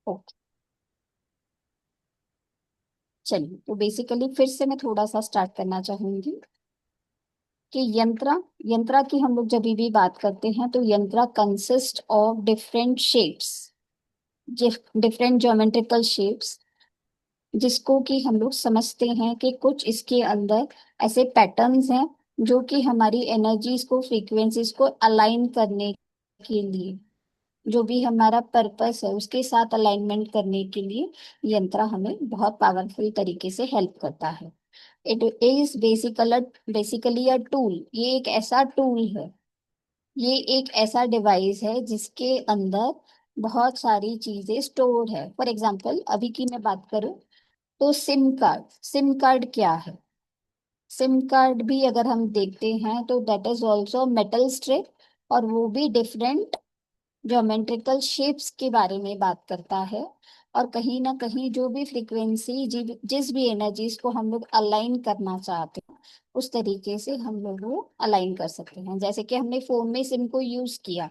Okay. चलिए, तो basically फिर से मैं थोड़ा सा स्टार्ट करना चाहूंगी कि यंत्रा की हम लोग जब भी बात करते हैं तो यंत्रा consist of different shapes, different geometrical shapes, जिसको कि हम लोग समझते हैं कि कुछ इसके अंदर ऐसे पैटर्न्स हैं जो कि हमारी एनर्जीज को, फ्रीक्वेंसीज को अलाइन करने के लिए, जो भी हमारा पर्पस है उसके साथ अलाइनमेंट करने के लिए यंत्र हमें बहुत पावरफुल तरीके से हेल्प करता है। It is basically a tool. ये एक ऐसा टूल है, ये एक ऐसा डिवाइस है जिसके अंदर बहुत सारी चीजें स्टोर है। फॉर एग्जाम्पल अभी की मैं बात करूं तो सिम कार्ड क्या है? सिम कार्ड भी अगर हम देखते हैं तो that is also metal strip, और वो भी डिफरेंट ज्योमेट्रिकल शेप्स के बारे में बात करता है। और कहीं ना कहीं जो भी फ्रीक्वेंसी, जिस भी एनर्जीज को हम लोग अलाइन करना चाहते हैं उस तरीके से हम लोग वो अलाइन कर सकते हैं। जैसे कि हमने फोन में सिम को यूज किया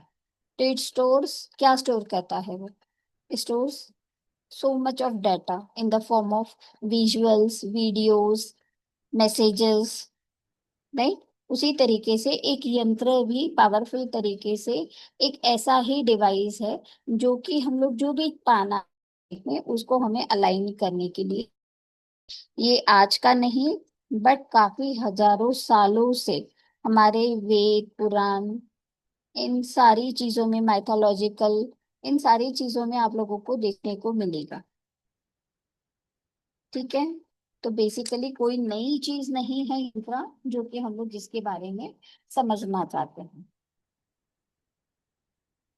तो इट स्टोर्स, क्या स्टोर करता है वो? Stores so much of data in the form of visuals, videos, messages, right? उसी तरीके से एक यंत्र भी पावरफुल तरीके से एक ऐसा ही डिवाइस है जो कि हम लोग जो भी पाना है उसको हमें अलाइन करने के लिए, ये आज का नहीं बट काफी हजारों सालों से हमारे वेद पुराण, इन सारी चीजों में, माइथोलॉजिकल, इन सारी चीजों में आप लोगों को देखने को मिलेगा। ठीक है, तो बेसिकली कोई नई चीज नहीं है इंफ्रा जो कि हम लोग जिसके बारे में समझना चाहते हैं।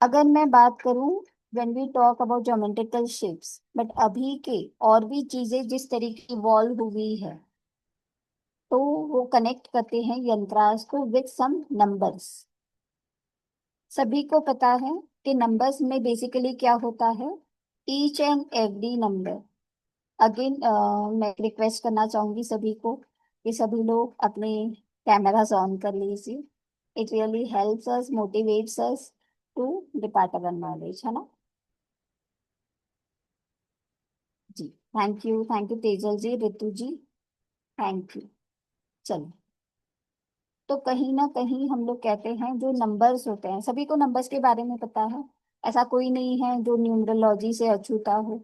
अगर मैं बात करूं, when we talk about geometrical shapes, but अभी के और भी चीजें जिस तरीके की इवॉल्व हुई है तो वो कनेक्ट करते हैं यंत्रास को विद सम नंबर्स। सभी को पता है कि नंबर्स में बेसिकली क्या होता है, each and every number. Again मैं रिक्वेस्ट करना चाहूंगी सभी को कि सभी लोग अपने कैमरास ऑन कर लीजिए। It really helps us, motivates us to depart our knowledge, है ना? जी, thank you Tejal ji, Ritu ji, thank you. चलो, तो कहीं ना कहीं हम लोग कहते हैं जो नंबर्स होते हैं, सभी को नंबर्स के बारे में पता है। ऐसा कोई नहीं है जो न्यूमरोलॉजी से अछूता हो।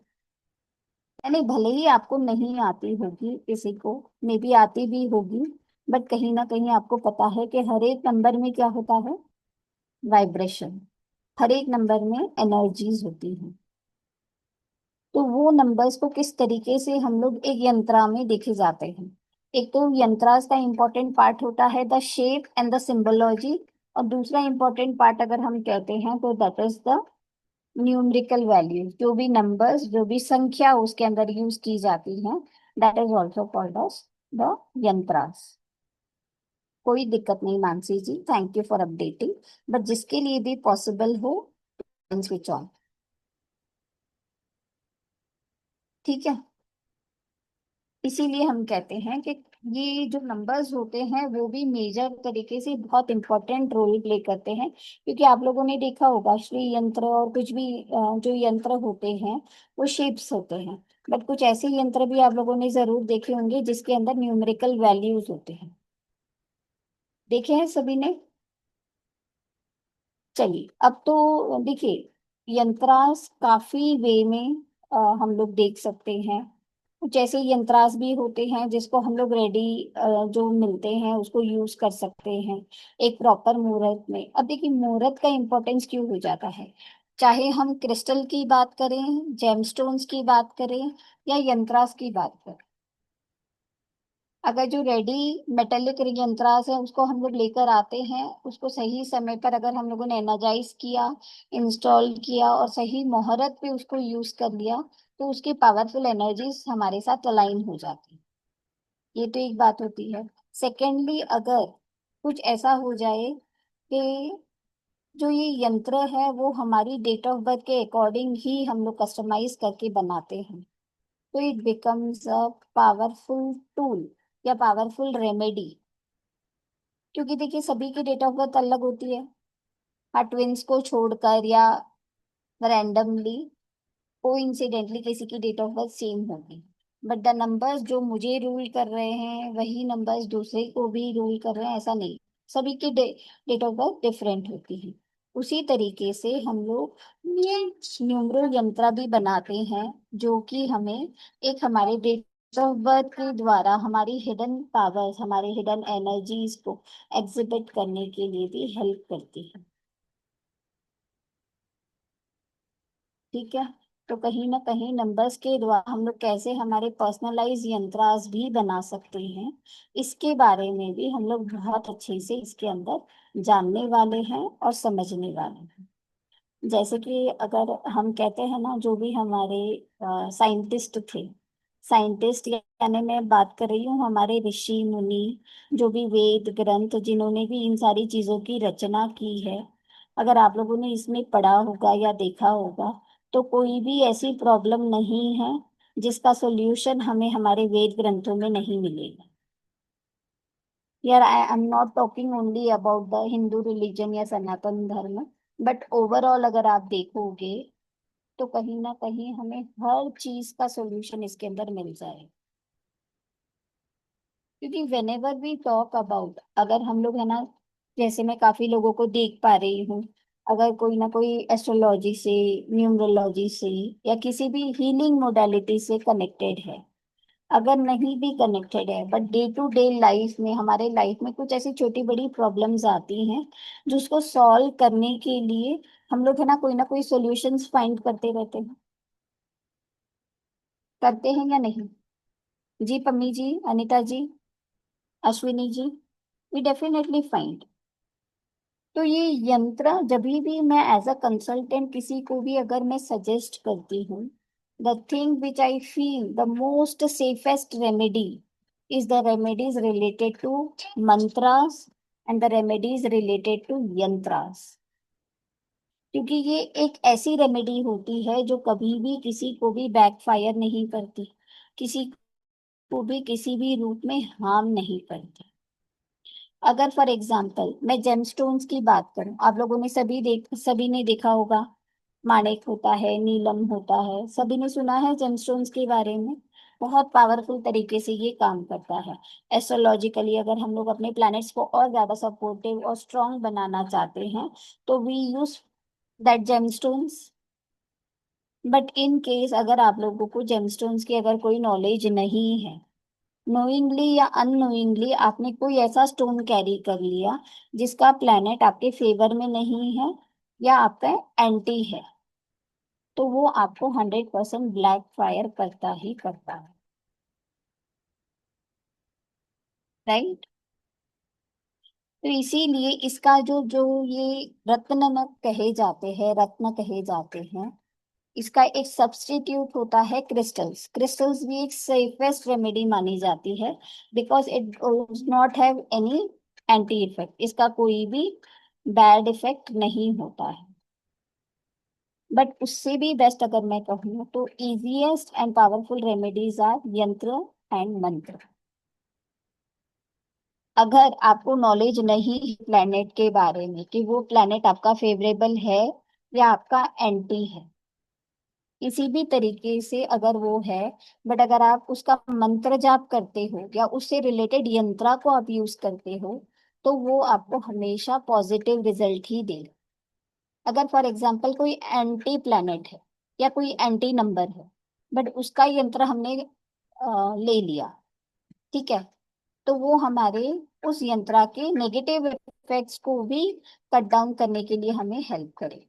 यानी भले ही आपको नहीं आती होगी, किसी को मे भी आती भी होगी, बट कहीं ना कहीं आपको पता है कि हर एक नंबर में क्या होता है, वाइब्रेशन। हर एक नंबर में एनर्जीज होती हैं। तो वो नंबर्स को किस तरीके से हम लोग एक यंत्रा में देखे जाते हैं? एक तो यंत्रास का इंपॉर्टेंट पार्ट होता है the shape and the symbology, और दूसरा इंपॉर्टेंट पार्ट अगर हम कहते हैं तो that is the numerical value. जो भी नंबर्स, जो भी संख्या उसके अंदर यूज की जाती है, that is also called as the yantras. कोई दिक्कत नहीं Mansi ji, thank you for updating. But जिसके लिए भी पॉसिबल हो, स्विच ऑन। ठीक है, इसीलिए हम कहते हैं कि ये जो नंबर्स होते हैं वो भी मेजर तरीके से बहुत इंपॉर्टेंट रोल प्ले करते हैं। क्योंकि आप लोगों ने देखा होगा श्री यंत्र और कुछ भी जो यंत्र होते हैं वो शेप्स होते हैं। बट कुछ ऐसे यंत्र भी आप लोगों ने जरूर देखे होंगे जिसके अंदर न्यूमेरिकल वैल्यूज होते हैं। देखे हैं सभी ने? चलिए, अब तो देखिए यंत्रास काफी वे में हम लोग देख सकते हैं। कुछ ऐसे यंत्रास भी होते हैं जिसको हम लोग रेडी जो मिलते हैं उसको यूज कर सकते हैं एक प्रॉपर मुहूर्त में। अब देखिए मुहूर्त का इम्पोर्टेंस क्यों हो जाता है, चाहे हम क्रिस्टल की बात करें, जेमस्टोन्स की बात करें, या यंत्रास की बात करें। अगर जो रेडी मेटेलिक यंत्रास है उसको हम लोग लेकर आते हैं, उसको सही समय पर अगर हम लोगों ने एनर्जाइज किया, इंस्टॉल किया और सही मुहूर्त पे उसको यूज कर लिया, तो उसकी पावरफुल एनर्जीज हमारे साथ अलाइन हो जाती है। ये तो एक बात होती है। सेकेंडली, अगर कुछ ऐसा हो जाए कि जो ये यंत्र है वो हमारी डेट ऑफ बर्थ के अकॉर्डिंग ही हम लोग कस्टमाइज करके बनाते हैं, तो it becomes a powerful tool या पावरफुल रेमेडी। क्योंकि देखिए सभी की डेट ऑफ बर्थ अलग होती है, हाँ, ट्विंस को छोड़कर या रैंडमली। कोइंसिडेंटली किसी की डेट ऑफ बर्थ सेम होगी, बट द नंबर्स जो मुझे रूल कर रहे हैं वही नंबर्स दूसरे को भी रूल कर रहे हैं, ऐसा नहीं। सभी की डेट ऑफ बर्थ डिफरेंट होती है। उसी तरीके से हम लोग ये न्यूमरल यंत्र भी बनाते हैं, जो कि हमें एक हमारे डेट ऑफ बर्थ के द्वारा हमारी हिडन पावर्स, हमारे हिडन एनर्जीज को एग्जिबिट करने के लिए भी हेल्प करती है। ठीक है। तो कहीं ना कहीं नंबर्स के द्वारा हम लोग कैसे हमारे पर्सनलाइज यंत्रास भी बना सकते हैं, इसके बारे में भी हम लोग बहुत अच्छे से इसके अंदर जानने वाले हैं और समझने वाले हैं। जैसे कि अगर हम कहते हैं ना, जो भी हमारे साइंटिस्ट थे, साइंटिस्ट यानी मैं बात कर रही हूँ हमारे ऋषि मुनि, जो भी वेद ग्रंथ जिन्होंने भी इन सारी चीजों की रचना की है, अगर आप लोगों ने इसमें पढ़ा होगा या देखा होगा, तो कोई भी ऐसी प्रॉब्लम नहीं है जिसका सॉल्यूशन हमें हमारे वेद ग्रंथों में नहीं मिलेगा। यार I am not talking only about the Hindu religion या सनातन धर्म, बट ओवरऑल अगर आप देखोगे तो कहीं ना कहीं हमें हर चीज का सॉल्यूशन इसके अंदर मिल जाए। क्योंकि whenever we talk about, अगर हम लोग है ना, जैसे मैं काफी लोगों को देख पा रही हूँ, अगर कोई ना कोई एस्ट्रोलॉजी से, न्यूमरोलॉजी से या किसी भी हीलिंग मोडालिटी से कनेक्टेड है, अगर नहीं भी कनेक्टेड है, but day to day life में हमारे लाइफ में कुछ ऐसी छोटी बड़ी प्रॉब्लम्स आती हैं जिसको सॉल्व करने के लिए हम लोग है ना कोई सॉल्यूशंस फाइंड करते रहते हैं। करते हैं या नहीं? जी पम्मी जी, अनीता जी, अश्विनी जी, वी डेफिनेटली फाइंड। तो ये यंत्र जब भी मैं एज अ कंसल्टेंट किसी को भी अगर मैं सजेस्ट करती हूँ, the thing which I feel the most safest remedy is the remedies related to mantras and the remedies related to yantras. क्योंकि ये एक ऐसी रेमेडी होती है जो कभी भी किसी को भी बैकफायर नहीं करती, किसी को भी किसी भी रूप में हार्म नहीं करती। अगर फॉर एग्जाम्पल मैं जेमस्टोन्स की बात करूं, आप लोगों ने सभी ने देखा होगा, माणिक होता है, नीलम होता है, सभी ने सुना है जेमस्टोन्स के बारे में। बहुत पावरफुल तरीके से ये काम करता है। एस्ट्रोलॉजिकली अगर हम लोग अपने प्लैनेट्स को और ज्यादा सपोर्टिव और स्ट्रांग बनाना चाहते हैं, तो we use that gemstones. But in case अगर आप लोगों को जेमस्टोन्स की अगर कोई नॉलेज नहीं है, नोइंगली या अननोइंगली आपने कोई ऐसा स्टोन कैरी कर लिया जिसका प्लेनेट आपके फेवर में नहीं है या आपका एंटी है, तो वो आपको 100% ब्लैक फायर करता ही करता है। राइट। तो इसीलिए इसका जो जो ये रत्न न कहे जाते हैं, रत्न कहे जाते हैं, इसका एक सब्स्टिट्यूट होता है क्रिस्टल्स। क्रिस्टल्स भी एक सेफेस्ट रेमेडी मानी जाती है, because it does not have any anti effect, इसका कोई भी बैड इफेक्ट नहीं होता है। बट उससे भी बेस्ट अगर मैं कहूँ तो easiest and powerful remedies are yantra and mantra. अगर आपको नॉलेज नहीं प्लेनेट के बारे में कि वो प्लेनेट आपका फेवरेबल है या आपका एंटी है, किसी भी तरीके से अगर वो है, बट अगर आप उसका मंत्र जाप करते हो या उससे रिलेटेड यंत्रा को आप यूज करते हो, तो वो आपको हमेशा पॉजिटिव रिजल्ट ही देगा। अगर फॉर एग्जाम्पल कोई एंटी प्लैनेट है या कोई एंटी नंबर है, बट उसका यंत्र हमने ले लिया, ठीक है, तो वो हमारे उस यंत्रा के नेगेटिव इफेक्ट्स को भी कट डाउन करने के लिए हमें हेल्प करे।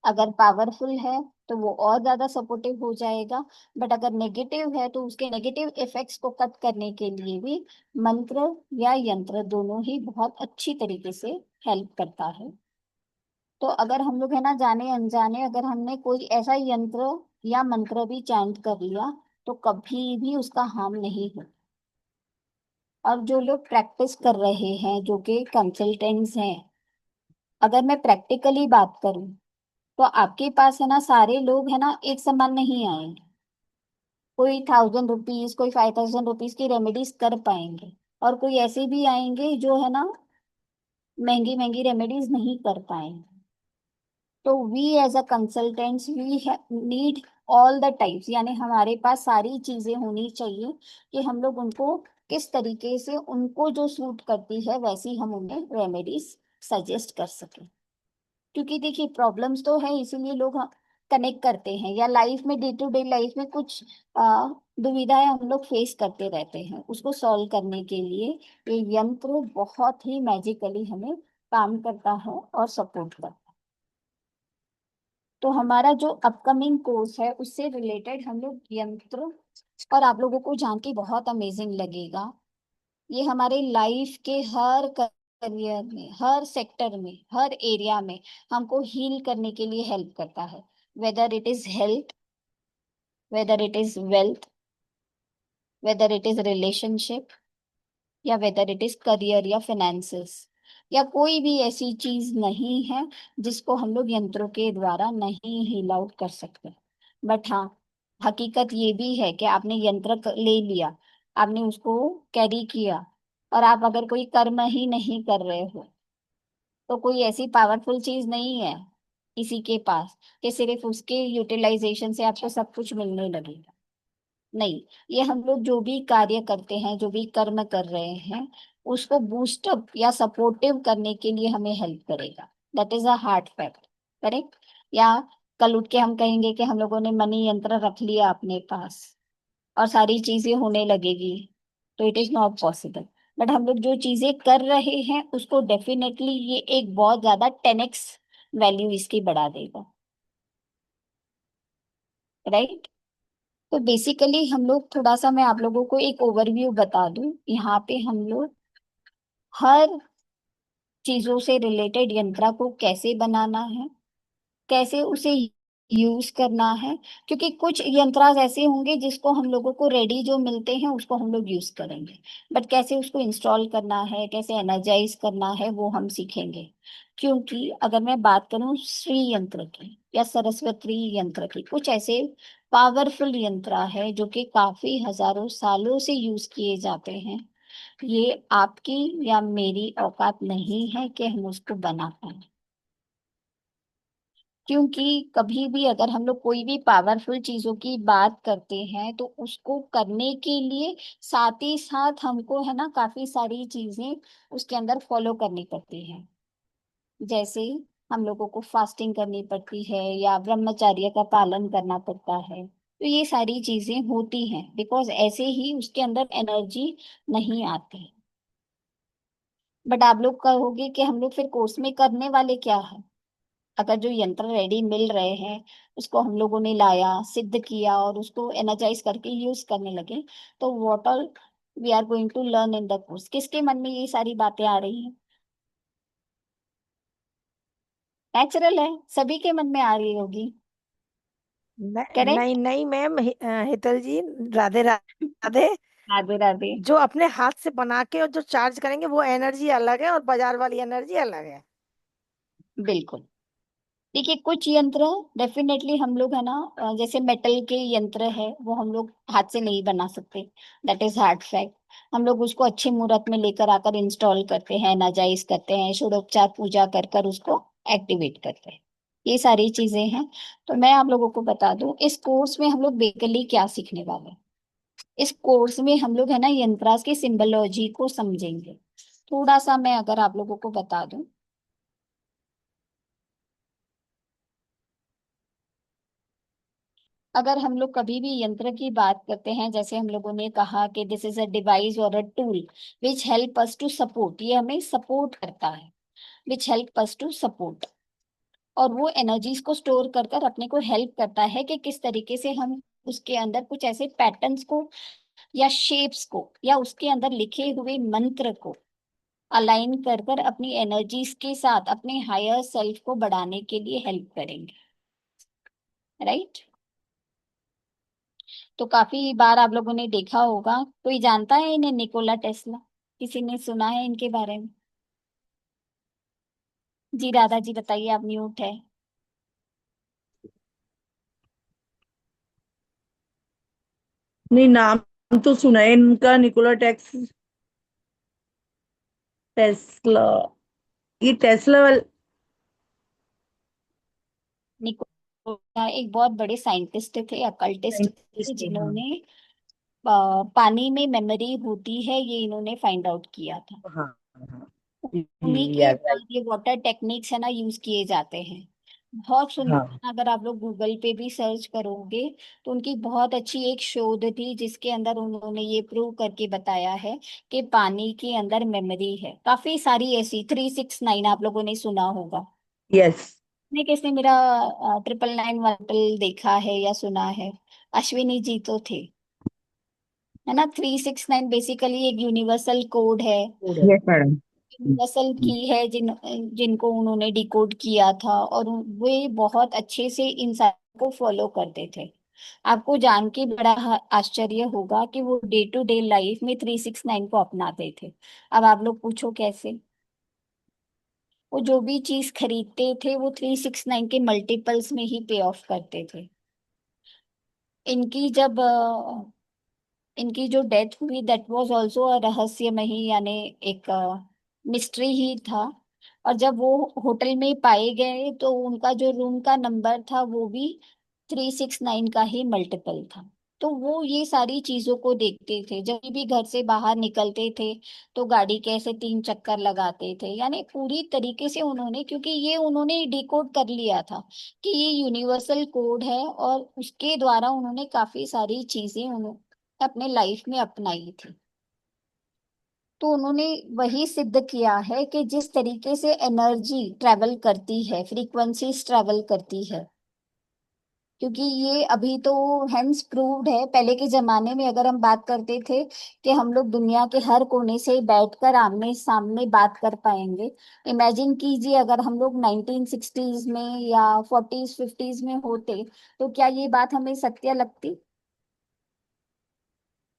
अगर पावरफुल है तो वो और ज्यादा सपोर्टिव हो जाएगा, बट अगर नेगेटिव है तो उसके नेगेटिव इफेक्ट्स को कट करने के लिए भी मंत्र या यंत्र दोनों ही बहुत अच्छी तरीके से हेल्प करता है। तो अगर हम लोग है ना जाने अनजाने अगर हमने कोई ऐसा यंत्र या मंत्र भी चैंट कर लिया, तो कभी भी उसका हार्म नहीं हो। और जो लोग प्रैक्टिस कर रहे हैं, जो कि कंसल्टेंट्स हैं, अगर मैं प्रैक्टिकली बात करूं, तो आपके पास है ना सारे लोग है ना एक समान नहीं आएंगे। कोई 1000 रुपीज, कोई 5000 रुपीज की रेमेडीज कर पाएंगे, और कोई ऐसे भी आएंगे जो है ना महंगी महंगी रेमेडीज नहीं कर पाएंगे। तो we as a consultants we need all the types, यानी हमारे पास सारी चीजें होनी चाहिए कि हम लोग उनको किस तरीके से, उनको जो सूट करती है वैसी हम उन्हें रेमेडीज सजेस्ट कर सकें। क्योंकि देखिए प्रॉब्लम्स तो है, इसीलिए लोग कनेक्ट करते हैं, या लाइफ में डे टू डे लाइफ में कुछ दुविधाएं हम लोग फेस करते रहते हैं, उसको सॉल्व करने के लिए ये यंत्र बहुत ही मैजिकली हमें काम करता है और सपोर्ट करता है। तो हमारा जो अपकमिंग कोर्स है उससे रिलेटेड हम लोग यंत्र, और आप लोगों को जान के बहुत अमेजिंग लगेगा, ये हमारे लाइफ के हर करियर में, हर सेक्टर में, हर एरिया में हमको हील करने के लिए हेल्प करता है। Whether it is health, whether it is wealth, whether it is relationship, या वेदर इट इज करियर या फाइनेंसेस, या कोई भी ऐसी चीज नहीं है जिसको हम लोग यंत्रों के द्वारा नहीं हील आउट कर सकते। बट हाँ, हकीकत ये भी है कि आपने यंत्र ले लिया, आपने उसको कैरी किया, और आप अगर कोई कर्म ही नहीं कर रहे हो, तो कोई ऐसी पावरफुल चीज नहीं है किसी के पास कि सिर्फ उसके यूटिलाइजेशन से आपको सब कुछ मिलने लगेगा। नहीं, ये हम लोग जो भी कार्य करते हैं, जो भी कर्म कर रहे हैं, उसको बूस्टअप या सपोर्टिव करने के लिए हमें हेल्प करेगा। That is a hard fact. Correct? या कल उठ के हम कहेंगे कि हम लोगों ने मनी यंत्र रख लिया अपने पास और सारी चीजें होने लगेगी, तो it is not possible. But हम लोग जो चीजें कर रहे हैं उसको डेफिनेटली ये एक बहुत ज्यादा 10x वैल्यू इसकी बढ़ा देगा। राइट? तो बेसिकली हम लोग थोड़ा सा, मैं आप लोगों को एक ओवरव्यू बता दूं, यहाँ पे हम लोग हर चीजों से रिलेटेड यंत्रा को कैसे बनाना है, कैसे उसे यूज करना है। क्योंकि कुछ यंत्रास ऐसे होंगे जिसको हम लोगों को रेडी जो मिलते हैं उसको हम लोग यूज करेंगे, बट कैसे उसको इंस्टॉल करना है, कैसे एनर्जाइज करना है, वो हम सीखेंगे। क्योंकि अगर मैं बात करूं श्री यंत्र की या सरस्वती यंत्र की, कुछ ऐसे पावरफुल यंत्र है जो कि काफी हजारों सालों से यूज किए जाते हैं। ये आपकी या मेरी औकात नहीं है कि हम उसको बना पाए। क्योंकि कभी भी अगर हम लोग कोई भी पावरफुल चीजों की बात करते हैं तो उसको करने के लिए साथ ही साथ हमको है ना काफी सारी चीजें उसके अंदर फॉलो करनी पड़ती हैं। जैसे हम लोगों को फास्टिंग करनी पड़ती है या ब्रह्मचर्य का पालन करना पड़ता है, तो ये सारी चीजें होती हैं, बिकॉज ऐसे ही उसके अंदर एनर्जी नहीं आती। बट आप लोग कहोगे कि हम लोग फिर कोर्स में करने वाले क्या है? अगर जो यंत्र रेडी मिल रहे हैं उसको हम लोगों ने लाया, सिद्ध किया और उसको एनर्जाइज करके यूज करने लगे, तो what all we are going to learn in the course? किसके मन में ये सारी बातें आ रही हैं? नेचुरल है, सभी के मन में आ रही होगी। नहीं करेक्ट? नहीं मैम, हेतल जी, राधे राधे। राधे राधे। जो अपने हाथ से बना के और जो चार्ज करेंगे वो एनर्जी अलग है और बाजार वाली एनर्जी अलग है। बिल्कुल। देखिए कुछ यंत्र डेफिनेटली हम लोग है ना, जैसे मेटल के यंत्र है वो हम लोग हाथ से नहीं बना सकते। That is hard fact. हम लोग उसको अच्छे मुहूर्त में लेकर आकर इंस्टॉल करते हैं, एनर्जाइज करते हैं, षोडोपचार पूजा कर कर उसको एक्टिवेट करते हैं। ये सारी चीजें हैं। तो मैं आप लोगों को बता दूं, इस कोर्स में हम लोग बेसिकली क्या सीखने वाले हैं। इस कोर्स में हम लोग है ना यंत्रास की सिंबोलॉजी को समझेंगे। थोड़ा सा मैं अगर आप लोगों को बता दूं, अगर हम लोग कभी भी यंत्र की बात करते हैं, जैसे हम लोगों ने कहा कि दिस इज अ डिवाइस और a tool which help us to support, ये हमें सपोर्ट करता है, which help us to support. और वो एनर्जीज को स्टोर कर कर अपने को हेल्प करता है कि किस तरीके से हम उसके अंदर कुछ ऐसे पैटर्न्स को या शेप्स को या उसके अंदर लिखे हुए मंत्र को अलाइन कर कर अपनी एनर्जीज के साथ अपने हायर सेल्फ को बढ़ाने के लिए हेल्प करेंगे। राइट? तो काफी बार आप लोगों ने देखा होगा, कोई जानता है इन्हें, निकोला टेस्ला? किसी ने सुना है इनके बारे में? जी राधा जी बताइए, आप म्यूट है। नहीं, नाम तो सुना है इनका, निकोला टेस्ला। ये टेस्ला वाल निकोला एक बहुत बड़े साइंटिस्ट थे, अकल्टिस्ट थे, साइंटिस्ट, हाँ जिन्होंने पानी में मेमोरी होती है ये इन्होंने फाइंड आउट किया था। हाँ हाँ। उन्हीं के यार राइट। बाद ये वाटर टेक्निक्स है ना यूज किए जाते हैं। बहुत हाँ सुंदर, अगर आप लोग गूगल पे भी सर्च करोगे तो उनकी बहुत अच्छी एक शोध थी जिसके अंदर उन्होंने ये प्रूव करके बताया है कि पानी के अंदर मेमोरी है। काफी सारी ऐसी 369 आप लोगों ने सुना होगा। यस। नहीं, किसने मेरा 999 देखा है या सुना है? अश्विनी जी तो थे, है ना। 369 बेसिकली एक यूनिवर्सल कोड है, यस मैडम। यूनिवर्सल की है, जिनको उन्होंने डिकोड किया था, और वे बहुत अच्छे से इन को फॉलो करते थे। आपको जान के बड़ा आश्चर्य होगा कि वो डे टू डे लाइफ में 369 को अपनाते थे। अब आप लोग पूछो कैसे? वो जो भी चीज खरीदते थे वो 369 के मल्टीपल्स में ही पे ऑफ करते थे। इनकी जब इनकी जो डेथ हुई, दैट वाज आल्सो अ रहस्यमयी, यानी एक मिस्ट्री ही था। और जब वो होटल में पाए गए तो उनका जो रूम का नंबर था वो भी 369 का ही मल्टीपल था। तो वो ये सारी चीजों को देखते थे, जब भी घर से बाहर निकलते थे तो गाड़ी कैसे 3 चक्कर लगाते थे, यानी पूरी तरीके से उन्होंने, क्योंकि ये उन्होंने डिकोड कर लिया था कि ये यूनिवर्सल कोड है, और उसके द्वारा उन्होंने काफी सारी चीजें अपने लाइफ में अपनाई थी। तो उन्होंने वही सिद्ध किया है कि जिस तरीके से एनर्जी ट्रेवल करती है, फ्रीक्वेंसीज ट्रेवल करती है, क्योंकि ये अभी तो हेंस प्रूव्ड है। पहले के जमाने में अगर हम बात करते थे कि हम लोग दुनिया के हर कोने से बैठकर आमने सामने बात कर पाएंगे, इमेजिन कीजिए अगर हम लोग 1960s में या 40s 50s में होते, तो क्या ये बात हमें सत्य लगती?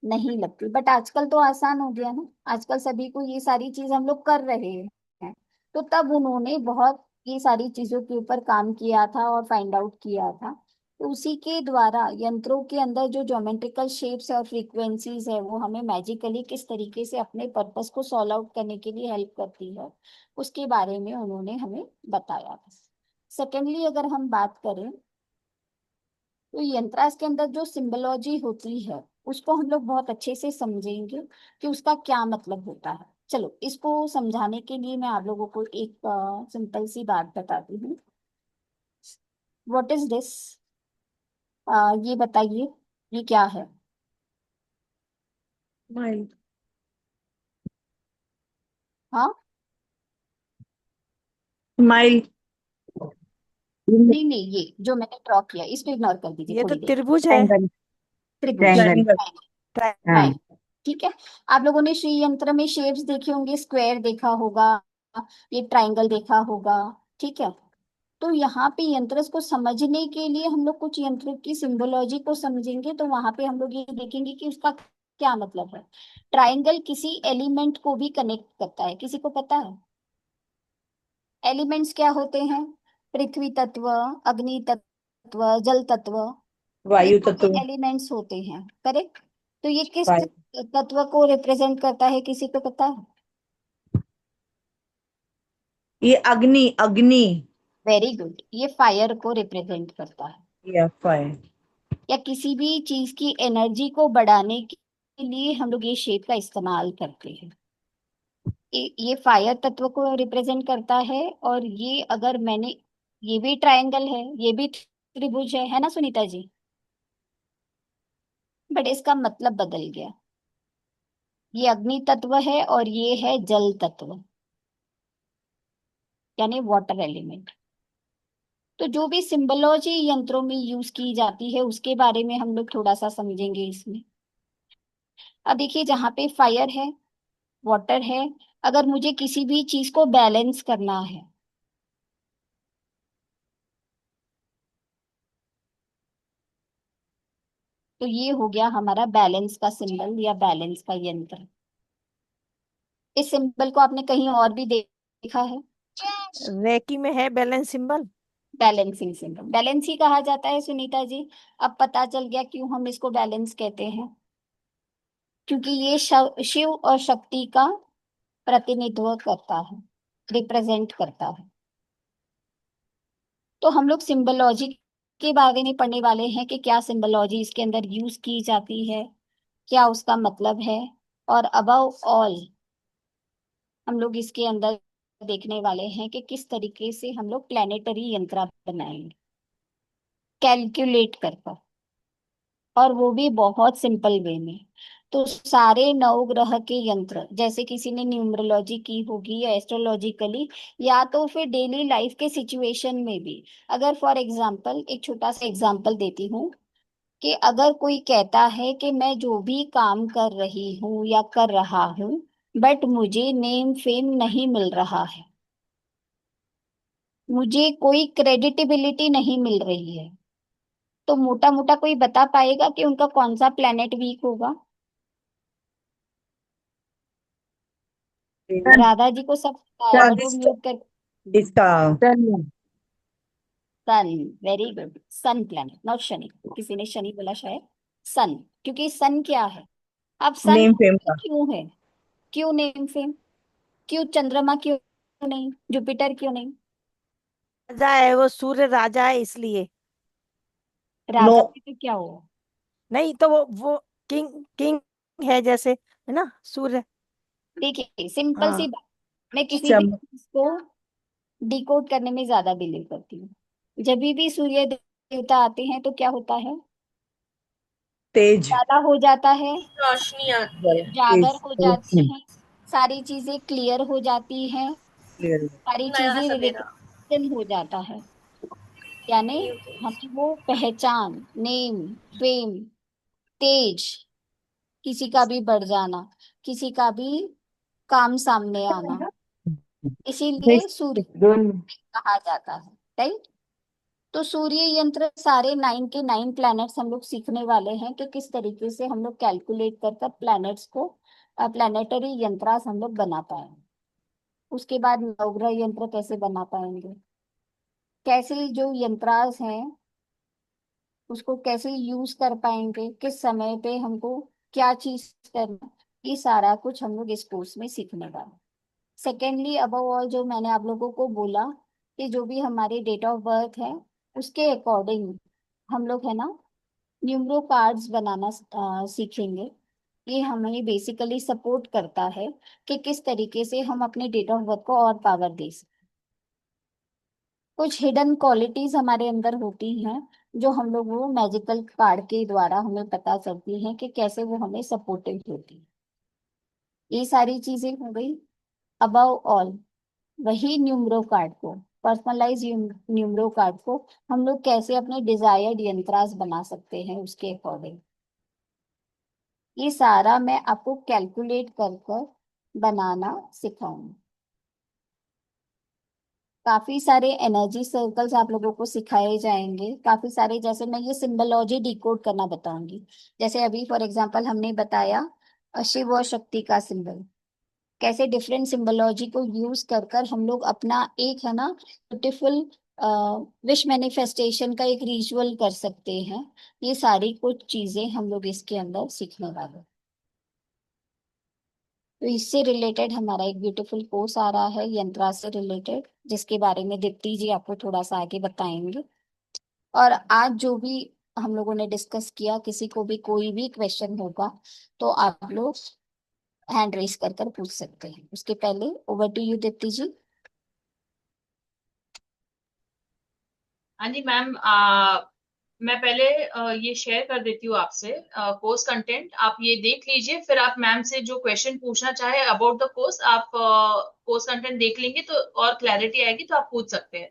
नहीं लगती। बट आजकल तो आसान हो गया ना, आजकल सभी को ये सारी चीज हम लोग कर रहे हैं। तो तब उन्होंने बहुत ये सारी चीजों के ऊपर काम किया था और फाइंड आउट किया था। तो उसी के द्वारा यंत्रों के अंदर जो ज्योमेट्रिकल शेप्स और फ्रीक्वेंसीज है वो हमें मैजिकली किस तरीके से अपने पर्पस को सॉल्व आउट करने के लिए हेल्प करती है, उसके बारे में उन्होंने हमें बताया था। सेकेंडली अगर हम बात करें तो यंत्रास के अंदर जो सिंबोलॉजी होती है उसको हम लोग बहुत अच्छे से समझेंगे कि उसका क्या मतलब होता है। चलो, इसको समझाने के लिए मैं आप लोगों को एक सिंपल सी बात बताती हूँ। What is this? ये बताइए, ये क्या है? स्माइल। हाँ, स्माइल। नहीं नहीं, ये जो मैंने ड्रॉ किया इसको इग्नोर कर दीजिए ये तो थोड़ी देर। त्रिभुज है। ट्रायंगल। त्रिभुज, ट्रायंगल। ट्रायंगल। हाँ। राइट, ठीक है। आप लोगों ने श्री यंत्र में शेप्स देखे होंगे, स्क्वायर देखा होगा, ये ट्राइंगल देखा होगा, ठीक है। तो यहाँ पे यंत्र को समझने के लिए हम लोग कुछ यंत्र की सिंबोलॉजी को समझेंगे, तो वहां पे हम लोग ये देखेंगे कि उसका क्या मतलब है। ट्राइंगल किसी एलिमेंट को भी कनेक्ट करता है, किसी को पता है? एलिमेंट्स क्या होते हैं? पृथ्वी तत्व, अग्नि तत्व, जल तत्व, ये वायु सारे तत्व। एलिमेंट्स होते हैं, करेक्ट। तो ये किस फायर। तत्व को रिप्रेजेंट करता है, किसी को पता है? ये अग्नि, अग्नि। वेरी गुड, ये फायर को रिप्रेजेंट करता है। या फायर। या किसी भी चीज की एनर्जी को बढ़ाने के लिए हम लोग ये शेप का इस्तेमाल करते हैं। ये फायर तत्व को रिप्रेजेंट करता है। और ये अगर मैंने, ये भी ट्रायंगल है, ये भी त्रिभुज है ना सुनीता जी? बट इसका मतलब बदल गया। ये अग्नि तत्व है और ये है जल तत्व, यानी वाटर एलिमेंट। तो जो भी सिंबोलॉजी यंत्रों में यूज की जाती है उसके बारे में हम लोग थोड़ा सा समझेंगे इसमें। अब देखिए, जहाँ पे फायर है, वाटर है, अगर मुझे किसी भी चीज को बैलेंस करना है, तो ये हो गया हमारा बैलेंस का सिंबल या बैलेंस का यंत्र। इस सिंबल को आपने कहीं और भी देखा है? रेकी में है balance symbol. Balancing symbol, balance ही कहा जाता है सुनीता जी। अब पता चल गया क्यों हम इसको बैलेंस कहते हैं, क्योंकि ये शिव और शक्ति का प्रतिनिधित्व करता है, रिप्रेजेंट करता है। तो हम लोग सिंबोलॉजी के बारे में पढ़ने वाले हैं कि क्या सिंबोलॉजी इसके अंदर यूज की जाती है, क्या उसका मतलब है। और अबव ऑल हम लोग इसके अंदर देखने वाले हैं कि किस तरीके से हम लोग प्लानिटरी यंत्र बनाएंगे कैलकुलेट कर कर, और वो भी बहुत सिंपल वे में। तो सारे नवग्रह के यंत्र, जैसे किसी ने न्यूमरोलॉजी की होगी या एस्ट्रोलॉजिकली, या तो फिर डेली लाइफ के सिचुएशन में भी। अगर फॉर एग्जांपल, एक छोटा सा एग्जांपल देती हूँ, कि अगर कोई कहता है कि मैं जो भी काम कर रही हूँ या कर रहा हूँ, बट मुझे नेम फेम नहीं मिल रहा है, मुझे कोई क्रेडिटेबिलिटी नहीं मिल रही है, तो मोटा मोटा कोई बता पाएगा कि उनका कौन सा प्लेनेट वीक होगा? सन। राधा जी को सब पता है, सन बट वो म्यूट कर। इसका sun sun, very good, sun planet, not Shani. किसी ने शनि बोला शायद, सन। क्योंकि सन क्या है? अब सन नेम फेम का। क्यों है? क्यों नेम फेम? क्यों चंद्रमा क्यों नहीं, जुपिटर क्यों नहीं? राजा है वो, सूर्य राजा है इसलिए। नो। राजा भी तो क्या हो? नहीं तो वो किंग किंग है जैसे, है ना सूर्य। देखिए सिंपल सी हाँ। बात, मैं किसी भी चम चीज को डिकोड करने में ज्यादा बिलीव करती हूँ। जब भी सूर्य देवता आते हैं तो क्या होता है? तेज। ज्यादा हो जाता है, रोशनी आती है। जागर तेज। हो जाते रोशनी हैं, सारी चीजें क्लियर हो जाती हैं, क्लियर। सारी नया चीजें सवेरा। रिकग्निशन हो जाता है। यानी न्यू थिंग्स। हमें वो पहचान, नेम, फेम, तेज, किसी का भी बढ़ जाना, किसी का भी काम सामने आना, इसीलिए सूर्य दोनों कहा जाता है, राइट? तो सूर्य यंत्र सारे 9 के 9 प्लैनेट्स हम लोग सीखने वाले हैं कि किस तरीके से हम लोग कैलकुलेट कर कर प्लैनेट्स को, प्लैनेटरी यंत्रास हम लोग बना पाए। उसके बाद नवग्रह यंत्र कैसे बना पाएंगे, कैसे जो यंत्रास हैं उसको कैसे यूज कर पाएंगे, किस समय पे हमको क्या चीज करना, ये सारा कुछ हम लोग इस कोर्स में सीखने वाले। सेकेंडली, अबव ऑल, जो मैंने आप लोगों को बोला कि जो भी हमारी डेट ऑफ बर्थ है उसके अकॉर्डिंग हम लोग, है ना, न्यूमरो कार्ड्स बनाना सीखेंगे। ये हमें बेसिकली सपोर्ट करता है कि किस तरीके से हम अपने डेट ऑफ बर्थ को और पावर दे सकते। कुछ हिडन क्वालिटीज हमारे अंदर होती हैं जो हम लोग वो मैजिकल कार्ड के द्वारा हमें पता चलती हैं कि कैसे वो हमें सपोर्टिव होती है। ये सारी चीजें हो गई। अबव ऑल, वही न्यूमरो कार्ड को, पर्सनलाइज न्यूमरो कार्ड को हम लोग कैसे अपने डिजायर्ड यंत्रास बना सकते हैं उसके अकॉर्डिंग, ये सारा मैं आपको कैलकुलेट कर कर बनाना सिखाऊंगी। काफी सारे एनर्जी सर्कल्स आप लोगों को सिखाए जाएंगे, काफी सारे, जैसे मैं ये सिंबोलॉजी डिकोड करना बताऊंगी। जैसे अभी फॉर एग्जांपल हमने बताया शिव और शक्ति का सिंबल, कैसे डिफरेंट सिंबोलॉजी को यूज कर कर हम लोग अपना एक, है ना, ब्यूटीफुल विश मैनिफेस्टेशन का एक रिचुअल कर सकते हैं। ये सारी कुछ चीजें हम लोग इसके अंदर सीखने वाले हैं। तो इससे रिलेटेड हमारा एक ब्यूटीफुल कोर्स आ रहा है यंत्रा से रिलेटेड, जिसके बारे में दीप्ति जी आपको थोड़ा सा आगे बताएंगे। और आज जो भी हम लोगों ने डिस्कस किया, किसी को भी कोई भी क्वेश्चन होगा तो आप लोग हैंड रेस कर कर पूछ सकते हैं। उसके पहले ओवर टू यू दीप्ति जी। हाँ जी मैम, मैं पहले ये शेयर कर देती हूँ आपसे कोर्स कंटेंट। आप ये देख लीजिए, फिर आप मैम से जो क्वेश्चन पूछना चाहे अबाउट द कोर्स, आप कोर्स कंटेंट देख लेंगे तो और क्लैरिटी आएगी, तो आप पूछ सकते हैं।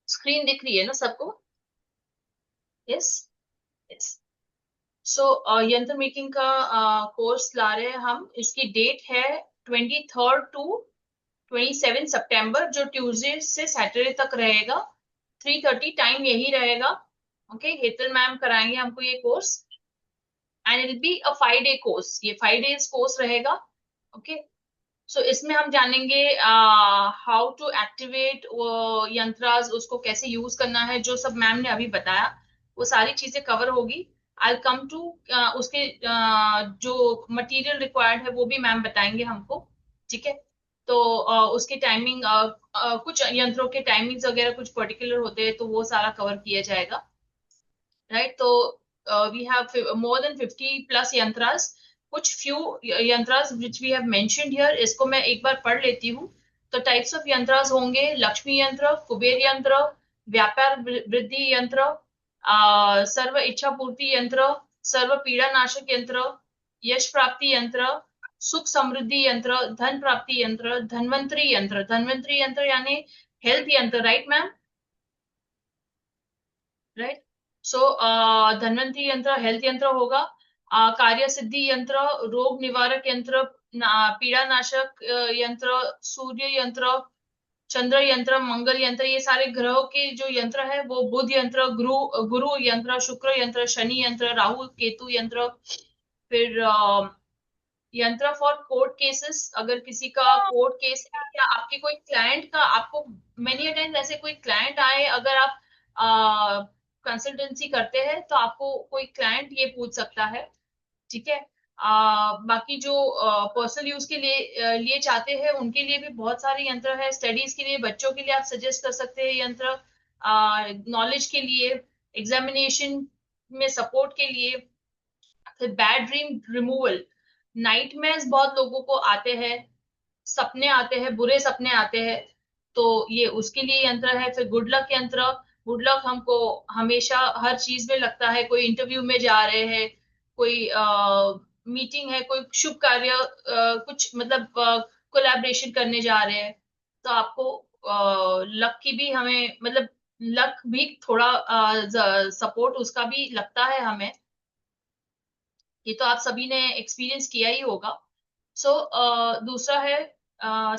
स्क्रीन दिख रही है ना सबको? यस। यस। सो यंत्र मेकिंग का कोर्स ला रहे हैं हम। इसकी डेट है 23 टू 27 सितंबर, जो ट्यूसडे से सैटरडे तक रहेगा। 3:30 टाइम यही रहेगा। ओके, हेतल मैम कराएंगे हमको ये course, and it be a 5 day course. ये 5 डेज कोर्स रहेगा। ओके, सो इसमें हम जानेंगे हाउ टू एक्टिवेट यंत्रास, उसको कैसे यूज करना है, जो सब मैम ने अभी बताया वो सारी चीजें कवर होगी। आई कम टू उसके जो मटेरियल रिक्वायर्ड है वो भी मैम बताएंगे हमको। ठीक है। तो उसके टाइमिंग कुछ यंत्रों के टाइमिंग्स वगैरह कुछ पर्टिकुलर होते हैं, तो वो सारा कवर किया जाएगा, राइट। तो we have more than 50+ yantras, कुछ few yantras which we have mentioned here, इसको मैं एक बार पढ़ लेती हूँ। तो टाइप्स ऑफ यंत्रास होंगे: लक्ष्मी यंत्र, कुबेर यंत्र, व्यापार वृद्धि यंत्र, सर्व इच्छा पूर्ति यंत्र, सर्व पीड़ा नाशक यंत्र, यश प्राप्ति यंत्र, सुख समृद्धि यंत्र, धन प्राप्ति यंत्र, धन्वंतरी यंत्र। धन्वंतरी यंत्र यानी हेल्थ यंत्र, राइट मैम? राइट। सो धन्वंतरी यंत्र हेल्थ यंत्र होगा। कार्य सिद्धि यंत्र, रोग निवारक यंत्र, पीड़ा नाशक यंत्र, सूर्य यंत्र, चंद्र यंत्र, मंगल यंत्र। ये सारे ग्रहों के जो यंत्र है वो बुध यंत्र, गुरु यंत्र, शुक्र यंत्र, शनि यंत्र, राहु केतु यंत्र। फिर यंत्र फॉर कोर्ट केसेस, अगर किसी का कोर्ट केस है या आपके कोई क्लाइंट का, आपको मेनी टाइम्स ऐसे कोई क्लाइंट आए, अगर आप कंसल्टेंसी करते हैं तो आपको कोई क्लाइंट ये पूछ सकता है, ठीक है। बाकी जो पर्सनल यूज के लिए चाहते हैं उनके लिए भी बहुत सारे यंत्र है। स्टडीज के लिए, बच्चों के लिए आप सजेस्ट कर सकते हैं यंत्र, नॉलेज के लिए, एग्जामिनेशन में सपोर्ट के लिए। फिर बैड ड्रीम रिमूवल, नाइटमेयर्स बहुत लोगों को आते हैं, सपने आते हैं, बुरे सपने आते हैं, तो ये उसके लिए यंत्र है। फिर गुड लक यंत्र, गुड लक हमको हमेशा हर चीज में लगता है, कोई इंटरव्यू में जा रहे हैं, कोई मीटिंग है, कोई शुभ कार्य, कुछ मतलब कोलैबोरेशन करने जा रहे हैं, तो आपको लक की भी हमें मतलब लक भी थोड़ा सपोर्ट उसका भी लगता है हमें। ये तो आप सभी ने एक्सपीरियंस किया ही होगा। सो दूसरा है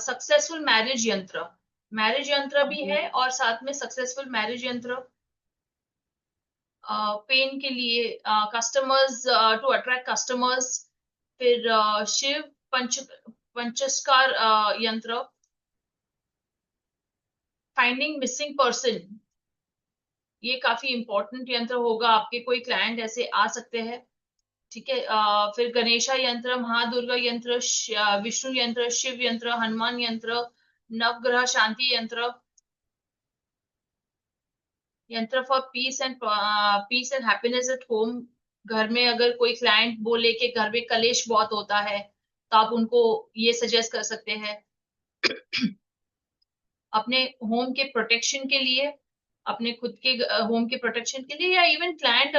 सक्सेसफुल मैरिज यंत्र। मैरिज यंत्र भी है और साथ में सक्सेसफुल मैरिज यंत्र, पेन के लिए, कस्टमर्स, टू अट्रैक्ट कस्टमर्स। फिर शिव पंचस्कार यंत्र, फाइंडिंग मिसिंग पर्सन, ये काफी इंपॉर्टेंट यंत्र होगा, आपके कोई क्लाइंट ऐसे आ सकते हैं, ठीक है। फिर गणेशा यंत्र, महादुर्गा यंत्र, विष्णु यंत्र, शिव यंत्र, हनुमान यंत्र, नवग्रह शांति यंत्र, यंत्र for piece and happiness at home. घर में अगर कोई क्लाइंट बोले कि घर में कलेश बहुत होता है, तो आप उनको ये सजेस्ट कर सकते हैं। अपने होम के प्रोटेक्शन के लिए, अपने खुद के होम के प्रोटेक्शन के लिए, या इवन क्लाइंट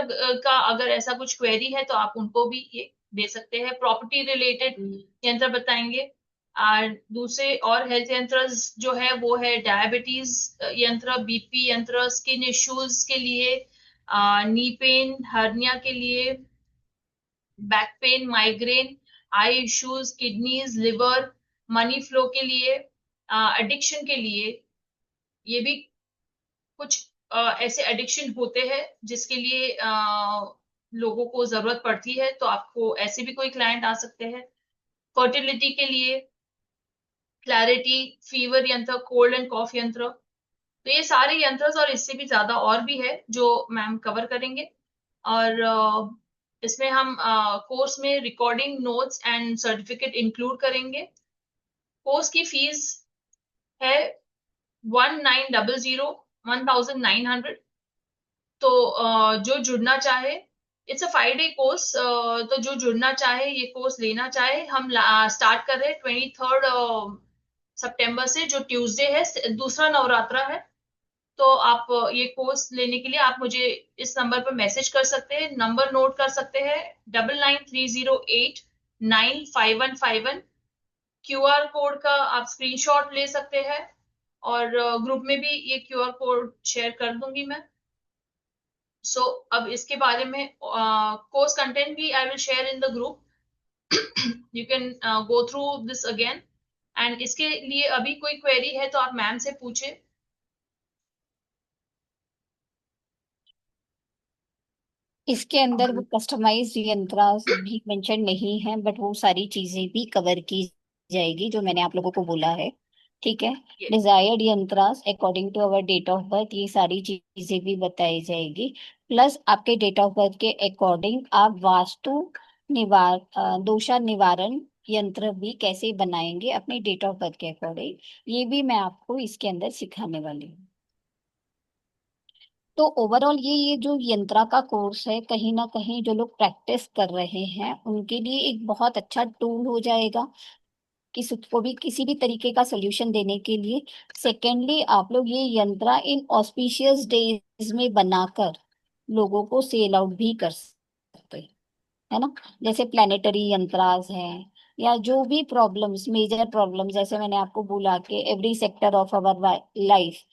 का अगर ऐसा कुछ क्वेरी है तो आप उनको भी ये दे सकते हैं। प्रॉपर्टी रिलेटेड यंत्र बताएंगे। और दूसरे और हेल्थ यंत्र जो है वो है डायबिटीज यंत्र, बीपी यंत्र, स्किन इश्यूज के लिए, नी पेन, हर्निया के लिए, back pain, migraine, eye issues, kidneys, liver, money flow के लिए, एडिक्शन के लिए। ये भी कुछ ऐसे एडिक्शन होते हैं जिसके लिए लोगों को जरूरत पड़ती है, तो आपको ऐसे भी कोई क्लाइंट आ सकते हैं। फर्टिलिटी के लिए क्लैरिटी, फीवर यंत्र, कोल्ड एंड कॉफ यंत्र। तो ये सारे यंत्र और इससे भी ज्यादा और भी है जो मैम कवर करेंगे। और इसमें हम कोर्स में recording notes and certificate include करेंगे। कोर्स की फीस है 1900 तो जो जुड़ना चाहे, इट्स अ 5 डे कोर्स, तो जो जुड़ना चाहे, ये कोर्स लेना चाहे, हम स्टार्ट कर रहे हैं 23 सितंबर से, जो ट्यूसडे है, दूसरा नवरात्रा है। तो आप ये कोर्स लेने के लिए आप मुझे इस नंबर पर मैसेज कर सकते हैं, नंबर नोट कर सकते हैं, 9930895151। क्यूआर कोड का आप स्क्रीनशॉट ले सकते हैं, और ग्रुप में भी ये क्यूआर कोड शेयर कर दूंगी मैं। सो अब इसके बारे में कोर्स कंटेंट भी I will share in the group, you can go through this again. And इसके लिए अभी कोई क्वेरी है तो आप मैम से पूछे। इसके अंदर वो कस्टमाइज्ड यंत्र भी मेंशन नहीं है, बट वो सारी चीजें भी कवर की जाएगी जो मैंने आप लोगों को बोला है, ठीक है। Yes. Desired yantras according to our date of birth, ये सारी चीजें भी बताई जाएगी। प्लस आपके डेट ऑफ बर्थ के अकॉर्डिंग आप वास्तु दोषा निवारण यंत्र भी कैसे बनाएंगे अपने डेट ऑफ बर्थ के अकॉर्डिंग, ये भी मैं आपको इसके अंदर सिखाने वाली हूँ। तो ओवरऑल ये जो यंत्रा का कोर्स है, कहीं ना कहीं जो लोग प्रैक्टिस कर रहे हैं उनके लिए एक बहुत अच्छा टूल हो जाएगा किसी को भी किसी भी तरीके का सोल्यूशन देने के लिए। सेकेंडली, आप लोग ये यंत्रा इन ऑस्पिशियस डेज में बनाकर लोगों को सेल आउट भी कर सकते हैं, है ना। जैसे प्लानिटरी यंत्रास हैं, या जो भी प्रॉब्लम्स, मेजर प्रॉब्लम्स, जैसे मैंने आपको बोला कि every sector of our life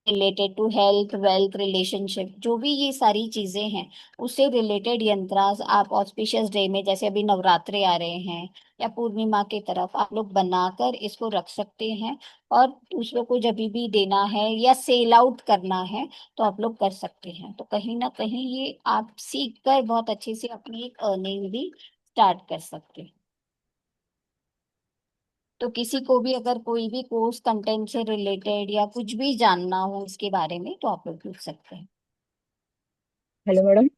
related to health, wealth, relationship, जो भी ये सारी चीजें हैं उससे रिलेटेड यंत्रास आप ऑस्पिशियस डे में, जैसे अभी नवरात्रे आ रहे हैं या पूर्णिमा के तरफ, आप लोग बनाकर इसको रख सकते हैं। और दूसरों को जब भी देना है या सेल आउट करना है तो आप लोग कर सकते हैं। तो कहीं ना कहीं ये आप सीख कर बहुत अच्छे से अपनी एक अर्निंग भी स्टार्ट कर सकते हैं। तो किसी को भी अगर कोई भी कोर्स कंटेंट से रिलेटेड या कुछ भी जानना हो इसके बारे में तो आप लोग पूछ सकते हैं। Hello madam.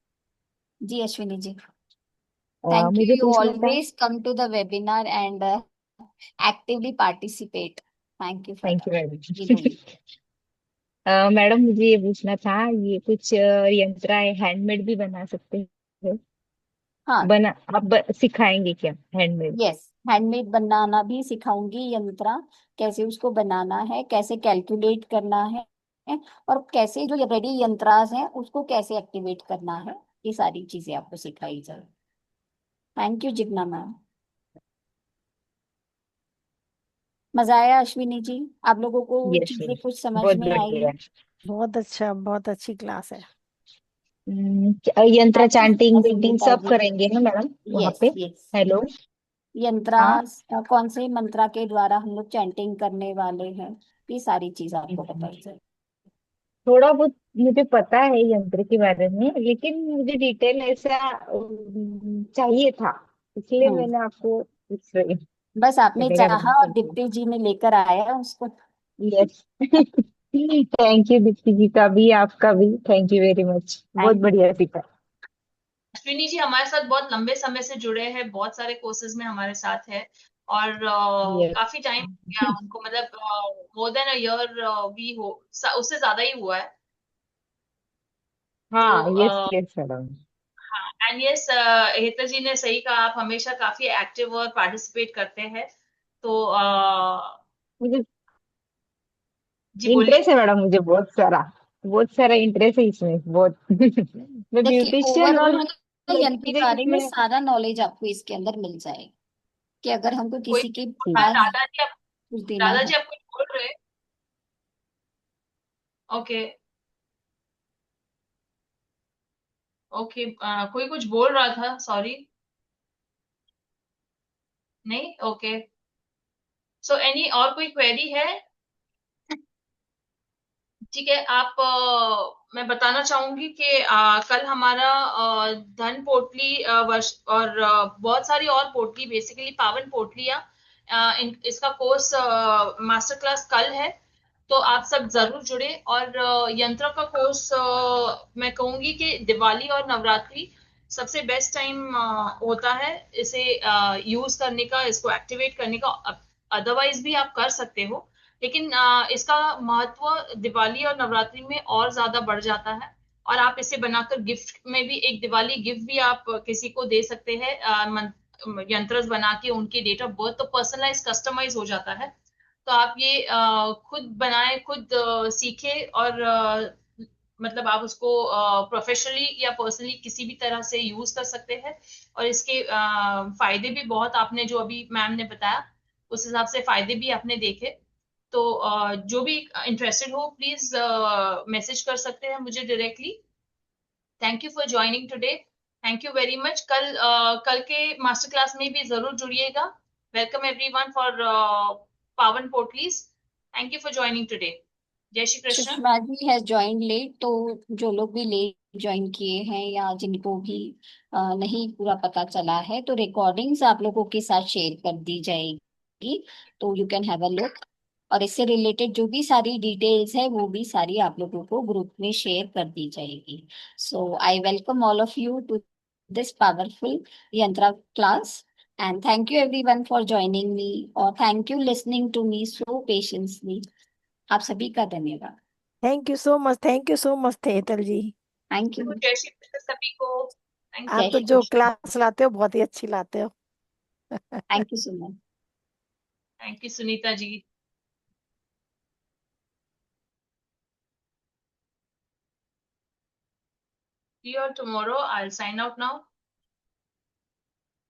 जी अश्विनी जी, थैंक यू, मुझे यू पूछना था। Always come to the webinar and actively participate. Thank you for thank you that. जी मैडम। बोलिए। मैडम मुझे ये पूछना था, ये कुछ यंत्र है हैंडमेड भी बना सकते हैं? हाँ, बना आप सिखाएंगे क्या हैंडमेड? यस, हैंडमेड बनाना भी सिखाऊंगी। यंत्रा कैसे उसको बनाना है, कैसे कैलकुलेट करना है, और कैसे जो रेडी यंत्रास हैं उसको कैसे एक्टिवेट करना है, ये सारी चीजें आपको सिखाई जाए। Thank you Jigna ma'am. मजा आया अश्विनी जी? आप लोगों को यस चीजें यस, कुछ समझ बहुत में आई? बढ़िया। बहुत अच्छा, बहुत अच्छी क्लास है। यंत्र thank you so chanting much वीटिंग सुनीता सब जी। करेंगे ना मैडम वहाँ यस पे? Yes, hello. यंत्रा हाँ। कौन से मंत्रा के द्वारा हम लोग चैंटिंग करने वाले हैं, ये सारी चीज आपको बताई जाए। थोड़ा बहुत मुझे पता है यंत्र के बारे में, लेकिन मुझे डिटेल ऐसा चाहिए था, इसलिए हम्म, मैंने आपको पूछ रही हूँ। बस आपने वगैरह चाहा नहीं और करती। दीप्ति जी ने लेकर आया उसको। यस। थैंक यू दीप्ति जी का भी, आपका भी थैंक यू वेरी मच, बहुत थैंक बढ़िया सीखा। अश्विनी जी हमारे साथ बहुत लंबे समय से जुड़े हैं, बहुत सारे कोर्सेज में हमारे साथ है, और यस। काफी टाइम हो गया उनको, मतलब मोर देन अ ईयर भी हो, उससे ज्यादा ही हुआ है। तो हाँ यस यस मैडम। हाँ, एंड यस, हेतल जी ने सही कहा, आप हमेशा काफी एक्टिव और पार्टिसिपेट करते हैं। तो मुझे जी बोलिए। इंटरेस्ट है मैडम, मुझे बहुत सारा इंटरेस्ट है इसमें, बहुत। मैं देखिए, ब्यूटिशियन हूँ, ओवरऑल यंत्र के मुझे बारे में इसमें। सारा नॉलेज आपको इसके अंदर मिल जाएगा कि अगर हमको कोई किसी के ठीक। पास दादाजी, आप कुछ देना है। दादाजी आप कुछ बोल रहे हैं? ओके। ओके, कोई कुछ बोल रहा था, सॉरी। नहीं, ओके। सो एनी और कोई क्वेरी है? ठीक है, आप मैं बताना चाहूंगी कि कल हमारा धन पोटली वर्ष और बहुत सारी और पोटली, बेसिकली पावन पोटलियां, इसका कोर्स मास्टर क्लास कल है। तो आप सब जरूर जुड़े, और यंत्र का कोर्स मैं कहूंगी कि दिवाली और नवरात्रि सबसे बेस्ट टाइम होता है इसे यूज करने का, इसको एक्टिवेट करने का। अदरवाइज भी आप कर सकते हो, लेकिन इसका महत्व दिवाली और नवरात्रि में और ज्यादा बढ़ जाता है। और आप इसे बनाकर गिफ्ट में भी, एक दिवाली गिफ्ट भी आप किसी को दे सकते हैं, यंत्र बना के उनकी डेट ऑफ बर्थ, तो पर्सनलाइज कस्टमाइज हो जाता है। तो आप ये खुद बनाए, खुद सीखे, और मतलब आप उसको प्रोफेशनली या पर्सनली किसी भी तरह से यूज कर सकते हैं। और इसके फायदे भी बहुत, आपने जो अभी मैम ने बताया उस हिसाब से फायदे भी आपने देखे। तो जो भी इंटरेस्टेड हो प्लीज मैसेज कर सकते हैं मुझे directly. Thank you for joining today. Thank you very much. कल के मास्टर क्लास में भी जरूर जुड़िएगा। Welcome everyone for Pawan Potlis. Thank you for joining today. जय Shri Krishna. Sushma ji has join late, तो जो लोग भी लेट ज्वाइन किए हैं या जिनको भी नहीं पूरा पता चला है, तो रिकॉर्डिंग्स आप लोगों के साथ शेयर कर दी जाएगी, तो you can have a look. और इससे रिलेटेड जो भी सारी डिटेल्स है वो भी सारी आप लोगों को ग्रुप में शेयर कर दी जाएगी। So I welcome all of you to this powerful yantra class, And thank you everyone for joining me or thank you listening to me so patiently. आप सभी का धन्यवाद. Thank you so much Hetal ji. Thank you. जय श्री कृष्ण सभी को। Thank आप जय तो श्री जो कृष्ण. क्लास लाते हो बहुत ही अच्छी लाते हो। Thank you so much. Thank you Sunita ji. See you all tomorrow. I'll sign out now.